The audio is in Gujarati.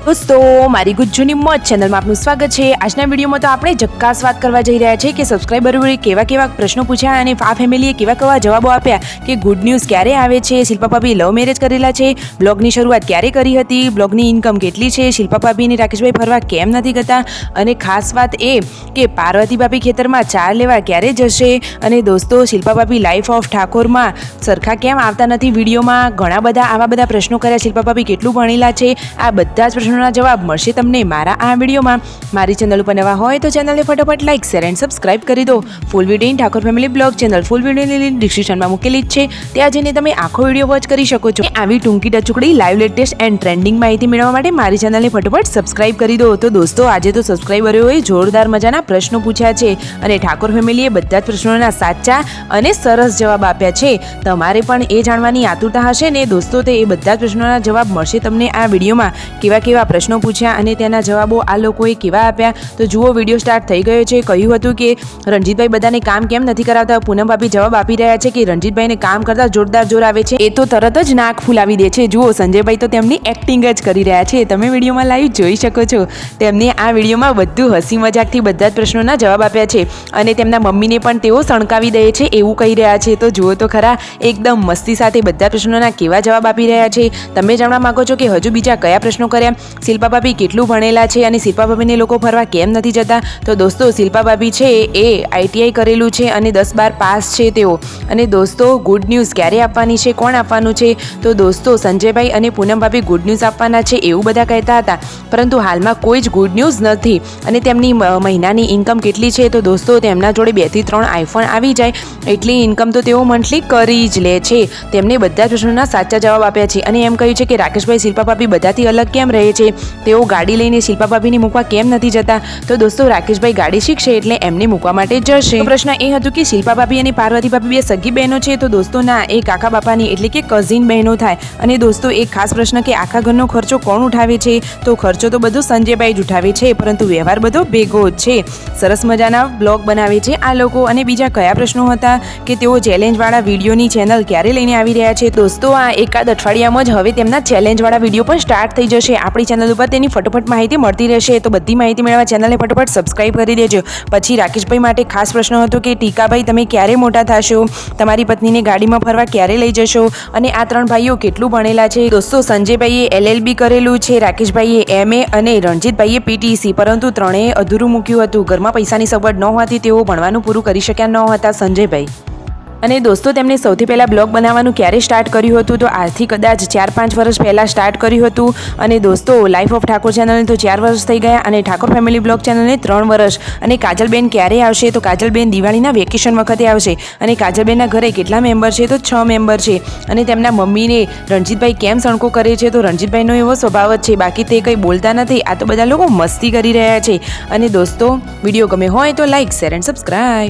દોસ્તો મારી ગુજ્જુની મોજ ચેનલમાં આપનું સ્વાગત છે। આજના વિડીયોમાં તો આપણે જક્કાસ વાત કરવા જઈ રહ્યા છીએ કે સબસ્ક્રાઈબરોએ કેવા પ્રશ્નો પૂછ્યા અને આ ફેમિલીએ કેવા જવાબો આપ્યા કે ગુડ ન્યૂઝ ક્યારે આવે છે, શિલ્પા ભાભી લવ મેરેજ કરેલા છે, બ્લોગની શરૂઆત ક્યારે કરી હતી, બ્લોગની ઇન્કમ કેટલી છે, શિલ્પા ભાભી અને રાકેશભાઈ ફરવા કેમ નથી કરતા અને ખાસ વાત એ કે પાર્વતી ભાભી ખેતરમાં ચાર લેવા ક્યારે જશે અને દોસ્તો શિલ્પા ભાભી લાઈફ ઓફ ઠાકોરમાં સરખા કેમ આવતા નથી વિડીયોમાં, ઘણા બધા આવા બધા પ્રશ્નો કર્યા। શિલ્પા ભાભી કેટલું ભણેલા છે, આ બધા જ પ્રશ્નોના જવાબ મળશે તમને મારા આ વિડીયોમાં। મારી ચેનલ ઉપર નવા હોય તો ચેનલને ફટાફટ લાઈક શેર એન્ડ સબસ્ક્રાઇબ કરી દો। Full video in Thakor family vlog channel full વિડીયોની લિંક ડિસ્ક્રિપ્શનમાં મૂકેલી જ છે, ત્યાં જઈને તમે આખો વિડીયો વોચ કરી શકો છો। આવી ટૂંકી ટચુકડી લાઈવ લેટેસ્ટ એન્ડ ટ્રેન્ડિંગ માહિતી મેળવવા માટે મારી ચેનલને ફટાફટ સબસ્ક્રાઇબ કરી દો। તો દોસ્તો આજે તો સબસ્ક્રાઇબરોએ જોરદાર મજાના પ્રશ્નો પૂછ્યા છે અને ઠાકોર ફેમિલીએ બધા જ પ્રશ્નોના સાચા અને સરસ જવાબ આપ્યા છે। તમારે પણ એ જાણવાની આતુરતા હશે ને દોસ્તો, તો એ બધા જ પ્રશ્નોના જવાબ મળશે તમને આ વિડીયોમાં। કેવા પ્રશ્નો પૂછ્યા અને તેના જવાબો આ લોકોએ કેવા આપ્યા, તો જુઓ વિડીયો સ્ટાર્ટ થઈ ગયો છે। કહ્યું હતું કે રણજીતભાઈ બધાને કામ કેમ નથી કરાવતા, પૂનમ ભાભી જવાબ આપી રહ્યા છે કે રણજીતભાઈને કામ કરતા જોરદાર જોર આવે છે, એ તો તરત જ નાક ફૂલાવી દે છે। જુઓ સંજયભાઈ તો તેમની એક્ટિંગ જ કરી રહ્યા છે, તમે વિડીયોમાં લાઈવ જોઈ શકો છો। તેમને આ વિડીયોમાં બધું હસી મજાકથી બધા જ પ્રશ્નોના જવાબ આપ્યા છે અને તેમના મમ્મીને પણ તેઓ સણકાવી દે છે એવું કહી રહ્યા છે। તો જુઓ તો ખરા એકદમ મસ્તી સાથે બધા પ્રશ્નોના કેવા જવાબ આપી રહ્યા છે। તમે જાણવા માંગો છો કે હજુ બીજા કયા પ્રશ્નો કર્યા, શિલ્પા ભાભી કેટલું ભણેલા છે અને શિલ્પા ભાભીને લોકો ફરવા કેમ નથી જતા, તો દોસ્તો શિલ્પા ભાભી છે એ ITI કરેલું છે અને 10-12 પાસ છે તેઓ। અને દોસ્તો ગુડ ન્યૂઝ ક્યારે આપવાની છે, કોણ આપવાનું છે, તો દોસ્તો સંજયભાઈ અને પૂનમ ભાભી ગુડ ન્યૂઝ આપવાના છે એવું બધા કહેતા હતા, પરંતુ હાલમાં કોઈ જ ગુડ ન્યૂઝ નથી। અને તેમની મહિનાની ઇન્કમ કેટલી છે, તો દોસ્તો તેમના જોડે 2 થી 3 આઈફોન આવી જાય એટલી ઇન્કમ તો તેઓ મંથલી કરી જ લે છે। તેમને બધા પ્રશ્નોના સાચા જવાબ આપ્યા છે અને એમ કહ્યું છે કે રાકેશભાઈ શિલ્પા ભાભી બધાથી અલગ કેમ રહે છે, તેઓ ગાડી લઈને શિલ્પા ભાભીને મૂકવા કેમ નથી જતા, તો દોસ્તો રાકેશભાઈ ગાડી શીખશે એટલે એમને મૂકવા માટે જશે। પ્રશ્ન એ હતો કે શિલ્પા ભાભી અને પાર્વતી ભાભી બે સગી બહેનો છે, તો દોસ્તો ના એ કાકા બાપાની એટલે કે કઝિન બહેનો થાય। અને દોસ્તો એક ખાસ પ્રશ્ન કે આખા ઘરનો ખર્ચો કોણ ઉઠાવે છે, તો ખર્ચો તો બધો સંજયભાઈ જ ઉઠાવે છે, પરંતુ વ્યવહાર બધો ભેગો જ છે। સરસ મજાના બ્લોગ બનાવે છે આ લોકો। અને બીજા કયા પ્રશ્નો હતા કે તેઓ ચેલેન્જવાળા વિડીયોની ચેનલ ક્યારે લઈને આવી રહ્યા છે, દોસ્તો આ એકાદ અઠવાડિયામાં જ હવે તેમના ચેલેન્જવાળા વિડીયો પણ સ્ટાર્ટ થઈ જશે આપણી ચેનલ ઉપર, તેની ફટોફટ માહિતી મળતી રહેશે। તો બધી માહિતી મેળવવા ચેનલને ફટોફટ સબસ્ક્રાઇબ કરી દેજો। પછી રાકેશભાઈ માટે ખાસ પ્રશ્ન હતો કે ટીકાભાઈ તમે ક્યારે મોટા થશો, તમારી પત્નીને ગાડીમાં ફરવા ક્યારે લઈ જશો અને આ 3 ભાઈઓ કેટલું ભણેલા છે, દોસ્તો સંજયભાઈએ LLB કરેલું છે, રાકેશભાઈએ MA અને રણજીતભાઈએ PTC, પરંતુ ત્રણેય અધૂરું મૂક્યું હતું, ઘરમાં પૈસાની સગવડ ન હોવાથી તેઓ ભણવાનું પૂરું કરી શક્યા ન હતા સંજયભાઈ। અને દોસ્તો તેમણે સૌથી પહેલાં બ્લોગ બનાવવાનું ક્યારે સ્ટાર્ટ કર્યું હતું, તો આજથી કદાચ 4-5 વર્ષ પહેલાં સ્ટાર્ટ કર્યું હતું। અને દોસ્તો લાઈફ ઓફ ઠાકોર ચેનલને તો 4 વર્ષ થઈ ગયા અને ઠાકોર ફેમિલી બ્લોગ ચેનલને 3 વર્ષ। અને કાજલબેન ક્યારે આવશે, તો કાજલબેન દિવાળીના વેકેશન વખતે આવશે। અને કાજલબેનના ઘરે કેટલા મેમ્બર છે, તો 6 મેમ્બર છે। અને તેમના મમ્મીને રણજીતભાઈ કેમ સણકો કરે છે, તો રણજીતભાઈનો એવો સ્વભાવ જ છે, બાકી તે કંઈ બોલતા નથી, આ તો બધા લોકો મસ્તી કરી રહ્યા છે। અને દોસ્તો વિડીયો ગમે હોય તો લાઈક શેર એન્ડ સબસ્ક્રાઈબ।